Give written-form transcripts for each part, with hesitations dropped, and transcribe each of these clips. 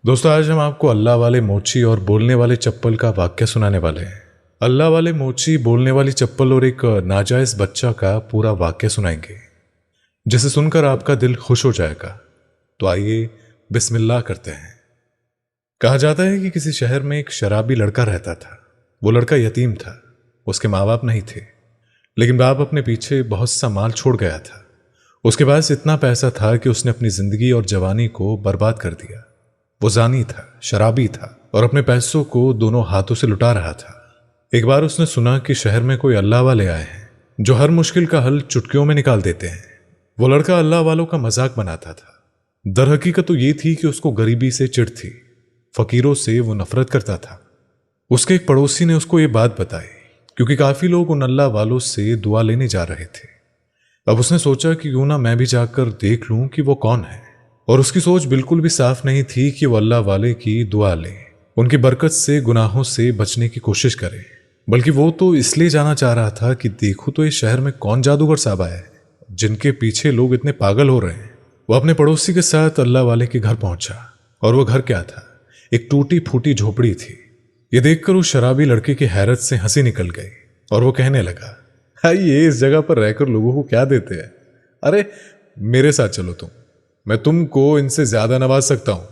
दोस्तों, आज हम आपको अल्लाह वाले मोची और बोलने वाले चप्पल का वाक्य सुनाने वाले हैं। अल्लाह वाले मोची, बोलने वाली चप्पल और एक नाजायज बच्चा का पूरा वाक्य सुनाएंगे, जिसे सुनकर आपका दिल खुश हो जाएगा। तो आइए बिस्मिल्लाह करते हैं। कहा जाता है कि किसी शहर में एक शराबी लड़का रहता था। वो लड़का यतीम था, उसके माँ बाप नहीं थे, लेकिन बाप अपने पीछे बहुत सा माल छोड़ गया था। उसके पास इतना पैसा था कि उसने अपनी जिंदगी और जवानी को बर्बाद कर दिया। वो जानी था, शराबी था और अपने पैसों को दोनों हाथों से लुटा रहा था। एक बार उसने सुना कि शहर में कोई अल्लाह वाले आए हैं जो हर मुश्किल का हल चुटकियों में निकाल देते हैं। वो लड़का अल्लाह वालों का मजाक बनाता था। दर हकीकत तो ये थी कि उसको गरीबी से चिढ़ थी, फकीरों से वो नफरत करता था। उसके एक पड़ोसी ने उसको ये बात बताई, क्योंकि काफी लोग उन अल्लाह वालों से दुआ लेने जा रहे थे। अब उसने सोचा कि क्यों ना मैं भी जाकर देख लूं कि वो कौन है। और उसकी सोच बिल्कुल भी साफ नहीं थी कि वो अल्लाह वाले की दुआ ले, उनकी बरकत से गुनाहों से बचने की कोशिश करे, बल्कि वो तो इसलिए जाना चाह रहा था कि देखो तो इस शहर में कौन जादूगर साहब आया है जिनके पीछे लोग इतने पागल हो रहे हैं। वो अपने पड़ोसी के साथ अल्लाह वाले के घर पहुंचा, और वो घर क्या था, एक टूटी फूटी झोपड़ी थी। ये देखकर उस शराबी लड़के की हैरत से हंसी निकल गई और वो कहने लगा, हाय, ये इस जगह पर रहकर लोगों को क्या देते हैं? अरे मेरे साथ चलो, मैं तुमको इनसे ज्यादा नवाज सकता हूं।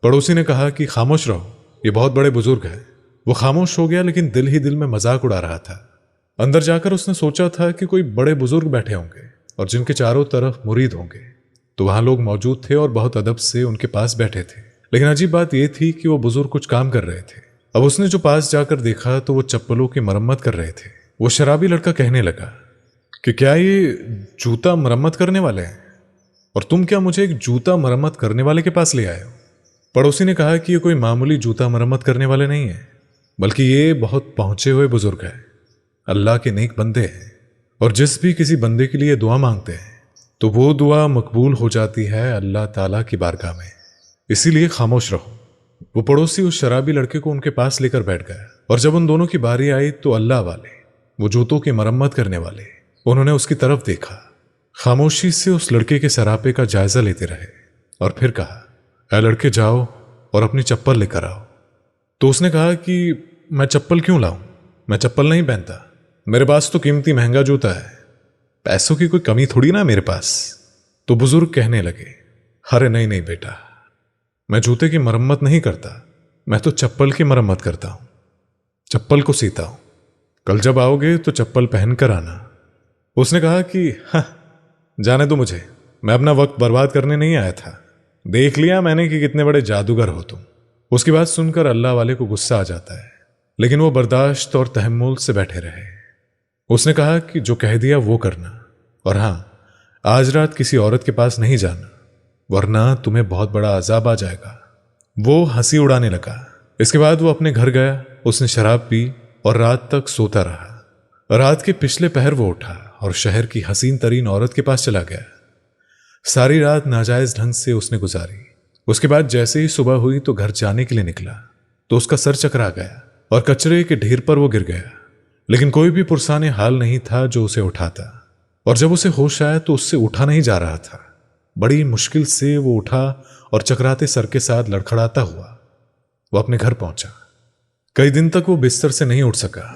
पड़ोसी ने कहा कि खामोश रहो, ये बहुत बड़े बुजुर्ग हैं। वो खामोश हो गया, लेकिन दिल ही दिल में मजाक उड़ा रहा था। अंदर जाकर उसने सोचा था कि कोई बड़े बुजुर्ग बैठे होंगे और जिनके चारों तरफ मुरीद होंगे। तो वहां लोग मौजूद थे और बहुत अदब से उनके पास बैठे थे। लेकिन अजीब बात यह थी कि वो बुजुर्ग कुछ काम कर रहे थे। अब उसने जो पास जाकर देखा तो वो चप्पलों की मरम्मत कर रहे थे। वो शराबी लड़का कहने लगा कि क्या ये जूता मरम्मत करने वाले हैं, और तुम क्या मुझे एक जूता मरम्मत करने वाले के पास ले आए हो? पड़ोसी ने कहा कि ये कोई मामूली जूता मरम्मत करने वाले नहीं है, बल्कि ये बहुत पहुंचे हुए बुजुर्ग है, अल्लाह के नेक बंदे हैं। और जिस भी किसी बंदे के लिए दुआ मांगते हैं तो वो दुआ मकबूल हो जाती है अल्लाह ताला की बारगाह में। इसीलिए खामोश रहो। वो पड़ोसी उस शराबी लड़के को उनके पास लेकर बैठ गया, और जब उन दोनों की बारी आई तो अल्लाह वाले, वो जूतों की मरम्मत करने वाले, उन्होंने उसकी तरफ देखा, खामोशी से उस लड़के के सरापे का जायजा लेते रहे और फिर कहा, ऐ लड़के, जाओ और अपनी चप्पल लेकर आओ। तो उसने कहा कि मैं चप्पल क्यों लाऊं, मैं चप्पल नहीं पहनता, मेरे पास तो कीमती महंगा जूता है, पैसों की कोई कमी थोड़ी ना मेरे पास। तो बुजुर्ग कहने लगे, अरे नहीं नहीं बेटा, मैं जूते की मरम्मत नहीं करता, मैं तो चप्पल की मरम्मत करता हूं, चप्पल को सीता हूं। कल जब आओगे तो चप्पल पहन कर आना। उसने कहा कि हाँ, जाने दो मुझे, मैं अपना वक्त बर्बाद करने नहीं आया था, देख लिया मैंने कि कितने बड़े जादूगर हो तुम। उसकी बात सुनकर अल्लाह वाले को गुस्सा आ जाता है, लेकिन वो बर्दाश्त और तहम्मुल से बैठे रहे। उसने कहा कि जो कह दिया वो करना, और हाँ, आज रात किसी औरत के पास नहीं जाना, वरना तुम्हें बहुत बड़ा अजाब आ जाएगा। वो हंसी उड़ाने लगा। इसके बाद वो अपने घर गया, उसने शराब पी और रात तक सोता रहा। रात के पिछले पहर वो उठा और शहर की हसीन तरीन औरत के पास चला गया। सारी रात नाजायज ढंग से उसने गुजारी। उसके बाद जैसे ही सुबह हुई तो घर जाने के लिए निकला तो उसका सर चकरा गया और कचरे के ढेर पर वो गिर गया, लेकिन कोई भी पुरसाने हाल नहीं था जो उसे उठाता। और जब उसे होश आया तो उससे उठा नहीं जा रहा था। बड़ी मुश्किल से वो उठा और चकराते सर के साथ लड़खड़ाता हुआ वो अपने घर पहुंचा। कई दिन तक वो बिस्तर से नहीं उठ सका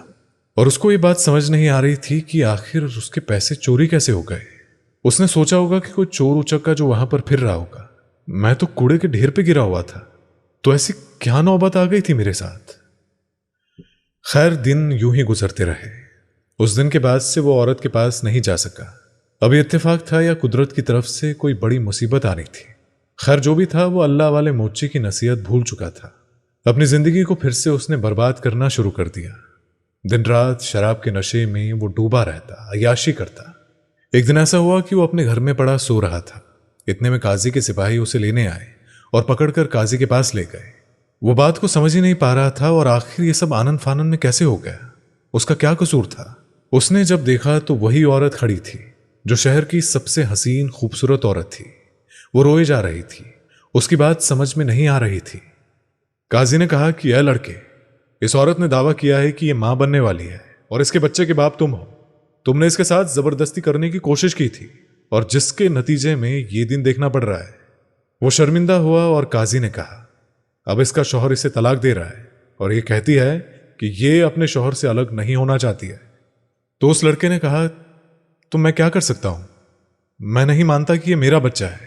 और उसको ये बात समझ नहीं आ रही थी कि आखिर उसके पैसे चोरी कैसे हो गए। उसने सोचा होगा कि कोई चोर उचक्का जो वहां पर फिर रहा होगा। मैं तो कूड़े के ढेर पे गिरा हुआ था, तो ऐसी क्या नौबत आ गई थी मेरे साथ। खैर, दिन यूं ही गुजरते रहे। उस दिन के बाद से वो औरत के पास नहीं जा सका। अब इत्तेफाक था या कुदरत की तरफ से कोई बड़ी मुसीबत आनी थी। खैर, जो भी था, वो अल्लाह वाले मोची की नसीहत भूल चुका था। अपनी जिंदगी को फिर से उसने बर्बाद करना शुरू कर दिया। दिन रात शराब के नशे में वो डूबा रहता, अय्याशी करता। एक दिन ऐसा हुआ कि वो अपने घर में पड़ा सो रहा था। इतने में काजी के सिपाही उसे लेने आए और पकड़कर काजी के पास ले गए। वो बात को समझ ही नहीं पा रहा था, और आखिर ये सब आनंद फानंद में कैसे हो गया, उसका क्या कसूर था। उसने जब देखा तो वही औरत खड़ी थी जो शहर की सबसे हसीन खूबसूरत औरत थी। वो रोए जा रही थी, उसकी बात समझ में नहीं आ रही थी। काजी ने कहा कि ऐ लड़के, इस औरत ने दावा किया है कि ये मां बनने वाली है और इसके बच्चे के बाप तुम हो। तुमने इसके साथ जबरदस्ती करने की कोशिश की थी और जिसके नतीजे में ये दिन देखना पड़ रहा है। वो शर्मिंदा हुआ और काजी ने कहा, اب اس کا شوہر اسے طلاق دے رہا ہے اور یہ کہتی ہے کہ یہ اپنے شوہر سے الگ نہیں ہونا چاہتی ہے۔ تو اس لڑکے نے کہا تو میں کیا کر سکتا ہوں؟ میں نہیں مانتا کہ یہ میرا بچہ ہے،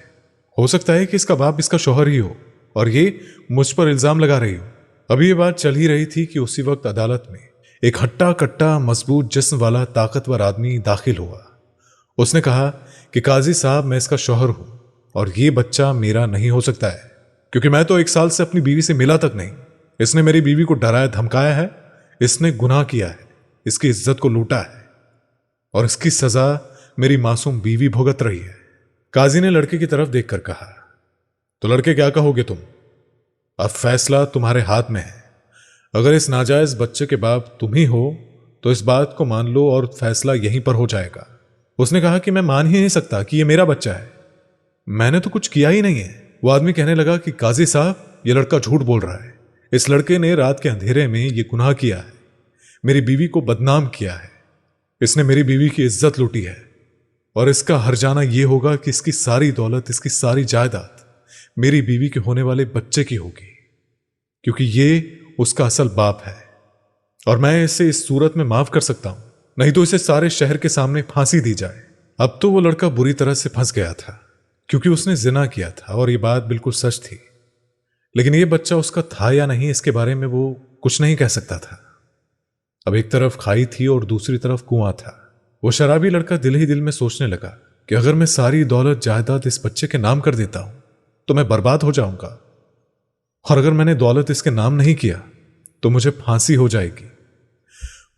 ہو سکتا ہے کہ اس کا باپ اس کا شوہر ہی ہو اور یہ مجھ پر الزام لگا رہی ہو۔ ابھی یہ بات چل ہی رہی تھی کہ اسی وقت عدالت میں ایک ہٹا کٹا مضبوط جسم والا طاقتور آدمی داخل ہوا۔ اس نے کہا کہ قاضی صاحب میں اس کا شوہر ہوں اور یہ بچہ میرا نہیں ہو سکتا ہے، کیونکہ میں تو 1 سال سے اپنی بیوی سے ملا تک نہیں۔ اس نے میری بیوی کو ڈرایا دھمکایا ہے، اس نے گناہ کیا ہے، اس کی عزت کو لوٹا ہے اور اس کی سزا میری معصوم بیوی بھگت رہی ہے۔ قاضی نے لڑکے کی طرف دیکھ کر کہا تو لڑکے کیا کہو گے تم؟ اب فیصلہ تمہارے ہاتھ میں ہے۔ اگر اس ناجائز بچے کے باپ تم ہی ہو تو اس بات کو مان لو اور فیصلہ یہیں پر ہو جائے گا۔ اس نے کہا کہ میں مان ہی نہیں سکتا کہ یہ میرا بچہ ہے، میں نے تو کچھ کیا ہی نہیں ہے۔ وہ آدمی کہنے لگا کہ قاضی صاحب یہ لڑکا جھوٹ بول رہا ہے، اس لڑکے نے رات کے اندھیرے میں یہ گناہ کیا ہے، میری بیوی کو بدنام کیا ہے، اس نے میری بیوی کی عزت لوٹی ہے اور اس کا ہرجانہ یہ ہوگا کہ اس کی ساری دولت، اس کی ساری جائیداد میری بیوی کے ہونے والے بچے کی ہوگی، کیونکہ یہ اس کا اصل باپ ہے اور میں اسے اس صورت میں معاف کر سکتا ہوں، نہیں تو اسے سارے شہر کے سامنے پھانسی دی جائے۔ اب تو وہ لڑکا بری طرح سے پھنس گیا تھا کیونکہ اس نے زنا کیا تھا اور یہ بات بالکل سچ تھی، لیکن یہ بچہ اس کا تھا یا نہیں اس کے بارے میں وہ کچھ نہیں کہہ سکتا تھا۔ اب ایک طرف کھائی تھی اور دوسری طرف کنواں تھا۔ وہ شرابی لڑکا دل ہی دل میں سوچنے لگا کہ اگر میں ساری دولت جائیداد اس بچے کے نام کر دیتا ہوں تو میں برباد ہو جاؤں گا، اور اگر میں نے دولت اس کے نام نہیں کیا تو مجھے پھانسی ہو جائے گی،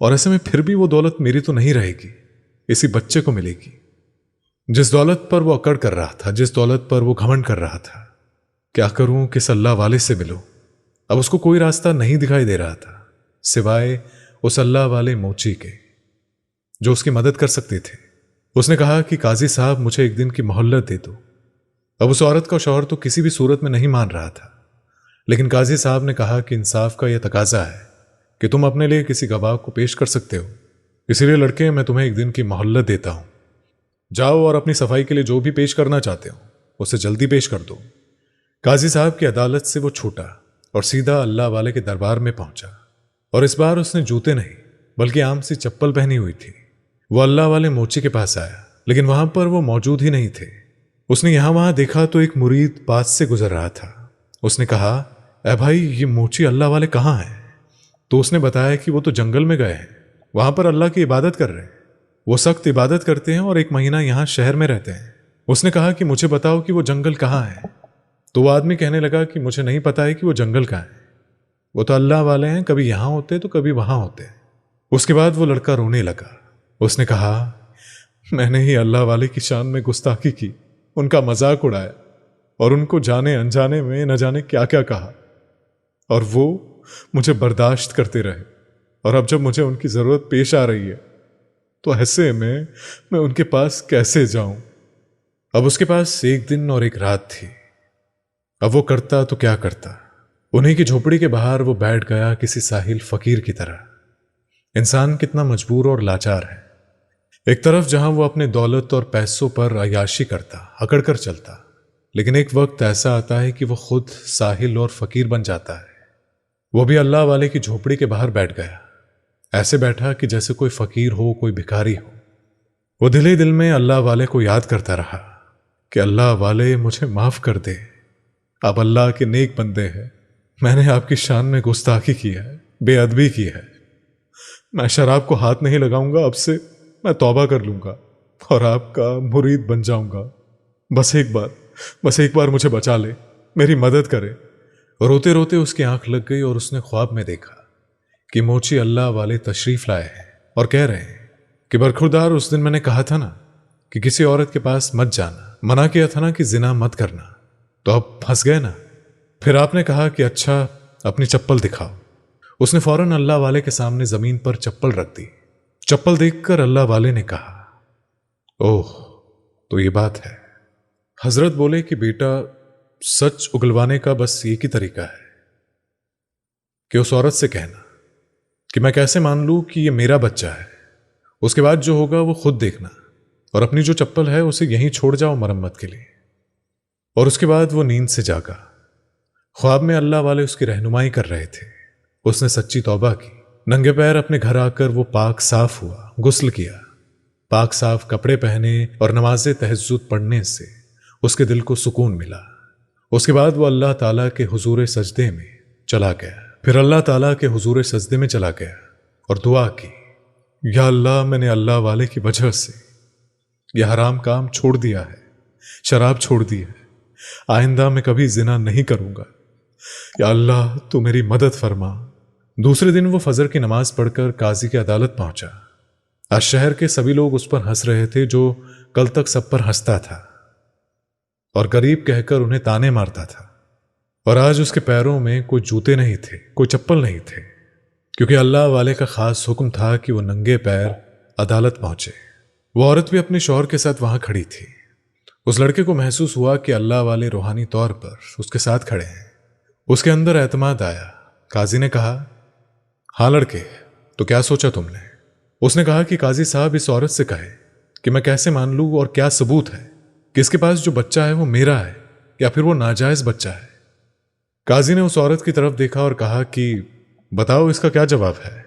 اور ایسے میں پھر بھی وہ دولت میری تو نہیں رہے گی، اسی بچے کو ملے گی۔ جس دولت پر وہ اکڑ کر رہا تھا، جس دولت پر وہ گھمنڈ کر رہا تھا، کیا کروں کس اللہ والے سے ملوں؟ اب اس کو کوئی راستہ نہیں دکھائی دے رہا تھا سوائے اس اللہ والے موچی کے جو اس کی مدد کر سکتے تھے۔ اس نے کہا کہ قاضی صاحب مجھے 1 دن کی مہلت دے دو۔ اب اس عورت کا شوہر تو کسی بھی صورت میں نہیں مان رہا تھا، لیکن قاضی صاحب نے کہا کہ انصاف کا یہ تقاضا ہے کہ تم اپنے لیے کسی گواہ کو پیش کر سکتے ہو، اسی لیے لڑکے میں تمہیں 1 دن کی مہلت دیتا ہوں، جاؤ اور اپنی صفائی کے لیے جو بھی پیش کرنا چاہتے ہو اسے جلدی پیش کر دو۔ قاضی صاحب کی عدالت سے وہ چھوٹا اور سیدھا اللہ والے کے دربار میں پہنچا، اور اس بار اس نے جوتے نہیں بلکہ عام سی چپل پہنی ہوئی تھی۔ وہ اللہ والے موچی کے پاس آیا، لیکن وہاں پر وہ موجود ہی نہیں تھے۔ اس نے یہاں وہاں دیکھا تو ایک مرید پاس سے گزر رہا تھا۔ اس نے کہا اے بھائی یہ موچی اللہ والے کہاں ہیں؟ تو اس نے بتایا کہ وہ تو جنگل میں گئے ہیں، وہاں پر اللہ کی عبادت کر رہے ہیں، وہ سخت عبادت کرتے ہیں اور 1 مہینہ یہاں شہر میں رہتے ہیں۔ اس نے کہا کہ مجھے بتاؤ کہ وہ جنگل کہاں ہے؟ تو وہ آدمی کہنے لگا کہ مجھے نہیں پتا ہے کہ وہ جنگل کہاں ہے، وہ تو اللہ والے ہیں، کبھی یہاں ہوتے تو کبھی وہاں ہوتے۔ اس کے بعد وہ لڑکا رونے لگا۔ اس نے کہا میں نے ہی اللہ والے کی شان میں گستاخی کی، ان کا مذاق اڑایا اور ان کو جانے انجانے میں نہ جانے کیا کیا کہا، اور وہ مجھے برداشت کرتے رہے، اور اب جب مجھے ان کی ضرورت پیش آ رہی ہے تو ایسے میں ان کے پاس کیسے جاؤں؟ اب اس کے پاس 1 دن اور 1 رات تھی۔ اب وہ کرتا تو کیا کرتا؟ انہیں کی جھوپڑی کے باہر وہ بیٹھ گیا کسی ساحل فقیر کی طرح۔ انسان کتنا مجبور اور لاچار ہے۔ ایک طرف جہاں وہ اپنے دولت اور پیسوں پر عیاشی کرتا، اکڑ کر چلتا، لیکن ایک وقت ایسا آتا ہے کہ وہ خود ساحل اور فقیر بن جاتا ہے۔ وہ بھی اللہ والے کی جھوپڑی کے باہر بیٹھ گیا، ایسے بیٹھا کہ جیسے کوئی فقیر ہو، کوئی بھکاری ہو۔ وہ دل ہی دل میں اللہ والے کو یاد کرتا رہا کہ اللہ والے مجھے معاف کر دے، آپ اللہ کے نیک بندے ہیں، میں نے آپ کی شان میں گستاخی کی ہے، بے ادبی کی ہے، میں شراب کو ہاتھ نہیں لگاؤں گا، اب سے میں توبہ کر لوں گا اور آپ کا مرید بن جاؤں گا، بس ایک بار مجھے بچا لے، میری مدد کرے۔ روتے روتے اس کی آنکھ لگ گئی اور اس نے خواب میں دیکھا کہ موچی اللہ والے تشریف لائے ہیں اور کہہ رہے ہیں کہ برخوردار اس دن میں نے کہا تھا نا کہ کسی عورت کے پاس مت جانا، منع کیا تھا نا کہ زنا مت کرنا، تو اب پھنس گئے نا۔ پھر آپ نے کہا کہ اچھا اپنی چپل دکھاؤ۔ اس نے فوراً اللہ والے کے سامنے زمین پر چپل رکھ دی۔ چپل دیکھ کر اللہ والے نے کہا اوہ تو یہ بات ہے۔ حضرت بولے کہ بیٹا سچ اگلوانے کا بس ایک ہی طریقہ ہے کہ اس عورت سے کہنا کہ میں کیسے مان لوں کہ یہ میرا بچہ ہے، اس کے بعد جو ہوگا وہ خود دیکھنا، اور اپنی جو چپل ہے اسے یہیں چھوڑ جاؤ مرمت کے لیے۔ اور اس کے بعد وہ نیند سے جاگا۔ ख्वाब में अल्लाह वाले उसकी रहनुमाई कर रहे थे। उसने सच्ची तौबा की। नंगे पैर अपने घर आकर वो पाक साफ हुआ, गुस्ल किया। पाक साफ कपड़े पहने और नमाज़े तहज्जुद पढ़ने से उसके दिल को सुकून मिला। उसके बाद वो अल्लाह ताला के हुजूर सजदे में चला गया। फिर अल्लाह ताला के हुजूर सजदे में चला गया और दुआ की, या अल्लाह, मैंने अल्लाह वाले की वजह से यह हराम काम छोड़ दिया है, शराब छोड़ दी है। आइंदा मैं कभी जिना नहीं करूंगा। या अल्लाह, तू मेरी मदद फरमा। दूसरे दिन वो फजर की नमाज पढ़कर काजी की अदालत पहुंचा। आज शहर के सभी लोग उस पर हंस रहे थे जो कल तक सब पर हंसता था और गरीब कहकर उन्हें ताने मारता था। और आज उसके पैरों में कोई जूते नहीं थे, कोई चप्पल नहीं थे, क्योंकि अल्लाह वाले का खास हुक्म था कि वो नंगे पैर अदालत पहुंचे। वो औरत भी अपने शौहर के साथ वहां खड़ी थी। उस लड़के को महसूस हुआ कि अल्लाह वाले रूहानी तौर पर उसके साथ खड़े हैं। उसके अंदर एतमाद आया। काजी ने कहा, हाँ लड़के, तो क्या सोचा तुमने? उसने कहा कि काजी साहब, इस औरत से कहे कि मैं कैसे मान लूं और क्या सबूत है कि इसके पास जो बच्चा है वो मेरा है या फिर वो नाजायज बच्चा है। काजी ने उस औरत की तरफ देखा और कहा कि बताओ, इसका क्या जवाब है?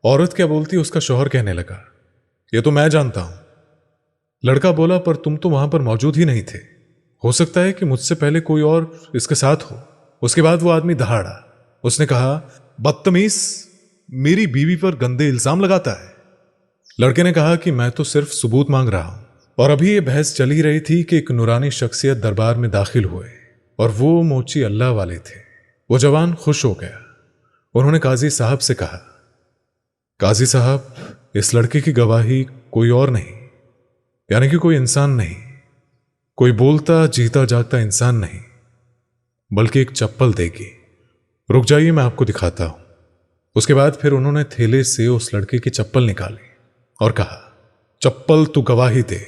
औरत क्या बोलती उसका शौहर कहने लगा, ये तो मैं जानता हूं। लड़का बोला, पर तुम तो वहां पर मौजूद ही नहीं थे। हो सकता है कि मुझसे पहले कोई और इसके साथ हो। उसके बाद वो आदमी दहाड़ा। उसने कहा, बदतमीज, मेरी बीवी पर गंदे इल्जाम लगाता है। लड़के ने कहा कि मैं तो सिर्फ सबूत मांग रहा हूं। और अभी ये बहस चल ही रही थी कि एक नूरानी शख्सियत दरबार में दाखिल हुए और वो मोची अल्लाह वाले थे। वो जवान खुश हो गया। उन्होंने काजी साहब से कहा, काजी साहब, इस लड़के की गवाही कोई और नहीं, यानी कि कोई इंसान नहीं, कोई बोलता जीता जागता इंसान नहीं, बल्कि एक चप्पल देगी। रुक जाइए, मैं आपको दिखाता हूं। उसके बाद फिर उन्होंने थैले से उस लड़के की चप्पल निकाली और कहा, चप्पल तू गवाही दे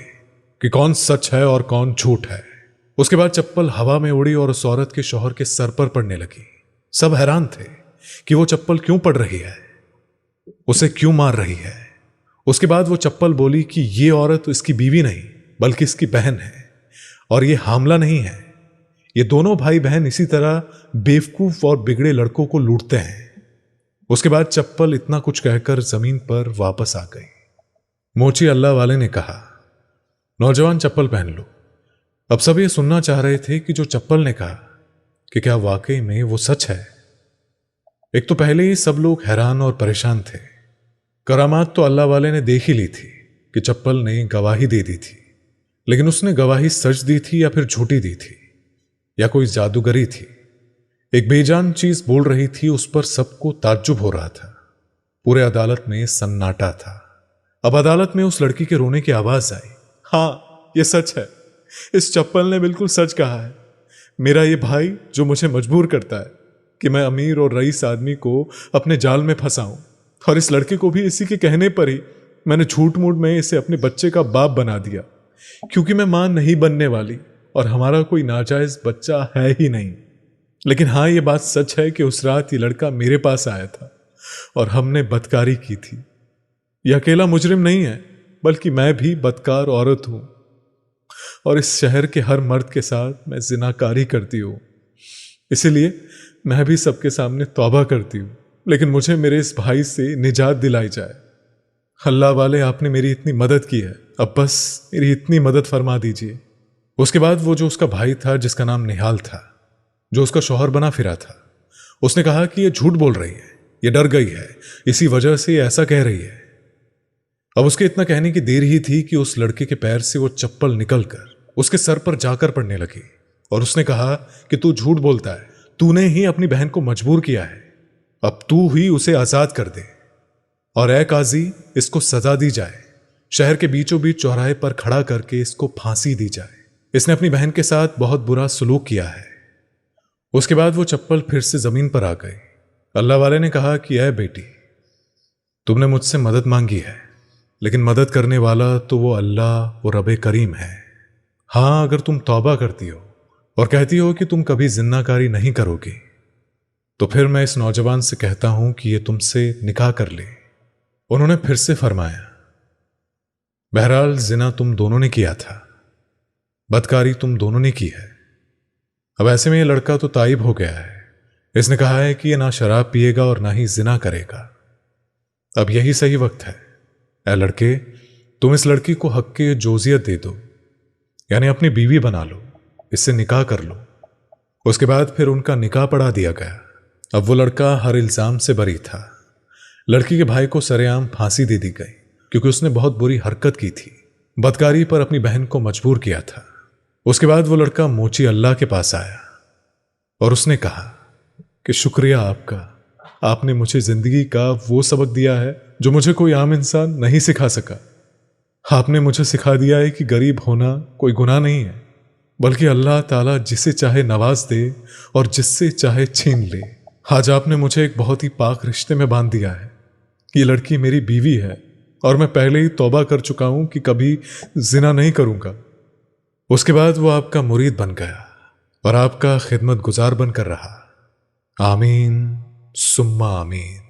कि कौन सच है और कौन झूठ है। उसके बाद चप्पल हवा में उड़ी और उस औरत के शौहर के सर पर पड़ने लगी। सब हैरान थे कि वो चप्पल क्यों पड़ रही है, उसे क्यों मार रही है। उसके बाद वो चप्पल बोली कि ये औरत इसकी बीवी नहीं बल्कि इसकी बहन है और ये हामला नहीं है। ये दोनों भाई बहन इसी तरह बेवकूफ और बिगड़े लड़कों को लूटते हैं। उसके बाद चप्पल इतना कुछ कहकर जमीन पर वापस आ गई। मोची अल्लाह वाले ने कहा, नौजवान, चप्पल पहन लो। अब सब ये सुनना चाह रहे थे कि जो चप्पल ने कहा कि क्या वाकई में वो सच है। एक तो पहले ही सब लोग हैरान और परेशान थे। करामात तो अल्लाह वाले ने देख ही ली थी कि चप्पल ने गवाही दे दी थी, लेकिन उसने गवाही सच दी थी या फिर झूठी दी थी या कोई जादूगरी थी। एक बेजान चीज बोल रही थी, उस पर सबको ताज्जुब हो रहा था। पूरे अदालत में सन्नाटा था। अब अदालत में उस लड़की के रोने की आवाज आई। हाँ, ये सच है, इस चप्पल ने बिल्कुल सच कहा है। मेरा ये भाई जो मुझे मजबूर करता है कि मैं अमीर और रईस आदमी को अपने जाल में फंसाऊं, और इस लड़के को भी इसी के कहने पर ही मैंने झूठ मूठ में इसे अपने बच्चे का बाप बना दिया, क्योंकि मैं मां नहीं बनने वाली और हमारा कोई नाजायज बच्चा है ही नहीं। लेकिन हाँ, ये बात सच है कि उस रात ये लड़का मेरे पास आया था और हमने बदकारी की थी। यह अकेला मुजरिम नहीं है, बल्कि मैं भी बदकार औरत हूं और इस शहर के हर मर्द के साथ मैं जिनाकारी करती हूं। इसीलिए मैं भी सबके सामने तौबा करती हूं, लेकिन मुझे मेरे इस भाई से निजात दिलाई जाए। अल्लाह वाले, आपने मेरी इतनी मदद की है, अब बस मेरी इतनी मदद फरमा दीजिए। उसके बाद वो जो उसका भाई था, जिसका नाम निहाल था, जो उसका शौहर बना फिरा था, उसने कहा कि ये झूठ बोल रही है, ये डर गई है, इसी वजह से ये ऐसा कह रही है। अब उसके इतना कहने की देर ही थी कि उस लड़के के पैर से वो चप्पल निकलकर उसके सर पर जाकर पड़ने लगी और उसने कहा कि तू झूठ बोलता है, तूने ही अपनी बहन को मजबूर किया है, अब तू ही उसे आजाद कर दे और ऐ काजी, इसको सजा दी जाए। शहर के बीचों बीच चौराहे पर खड़ा करके इसको फांसी दी जाए। इसने अपनी बहन के साथ बहुत बुरा सलूक किया है। उसके बाद वो चप्पल फिर से जमीन पर आ गई। अल्लाह वाले ने कहा कि ऐ बेटी, तुमने मुझसे मदद मांगी है, लेकिन मदद करने वाला तो वो अल्लाह, वो रब करीम है। हाँ, अगर तुम तौबा करती हो और कहती हो कि तुम कभी जिन्नाकारी नहीं करोगी, तो फिर मैं इस नौजवान से कहता हूं कि ये तुमसे निकाह कर ले। उन्होंने फिर से फरमाया, बहरहाल जिना तुम दोनों ने किया था, बदकारी तुम दोनों ने की है। अब ऐसे में ये लड़का तो ताइब हो गया है, इसने कहा है कि ये ना शराब पिएगा और ना ही जिना करेगा। अब यही सही वक्त है। ऐ लड़के, तुम इस लड़की को हक की जोजियत दे दो, यानी अपनी बीवी बना लो, इससे निकाह कर लो। उसके बाद फिर उनका निकाह पढ़ा दिया गया। अब वो लड़का हर इल्जाम से बरी था। लड़की के भाई को सरेआम फांसी दे दी गई क्योंकि उसने बहुत बुरी हरकत की थी, बदकारी पर अपनी बहन को मजबूर किया था। उसके बाद वो लड़का मोची अल्लाह के पास आया और उसने कहा कि शुक्रिया आपका, आपने मुझे जिंदगी का वो सबक दिया है जो मुझे कोई आम इंसान नहीं सिखा सका। आपने मुझे सिखा दिया है कि गरीब होना कोई गुनाह नहीं है, बल्कि अल्लाह ताला जिसे चाहे नवाज दे और जिससे चाहे छीन ले। आज आपने मुझे एक बहुत ही पाक रिश्ते में बांध दिया है। ये लड़की मेरी बीवी है और मैं पहले ही तौबा कर चुका हूं कि कभी जिना नहीं करूंगा। उसके बाद वो आपका मुरीद बन गया और आपका खिदमत गुजार बनकर रहा। आमीन सुम्मा आमीन।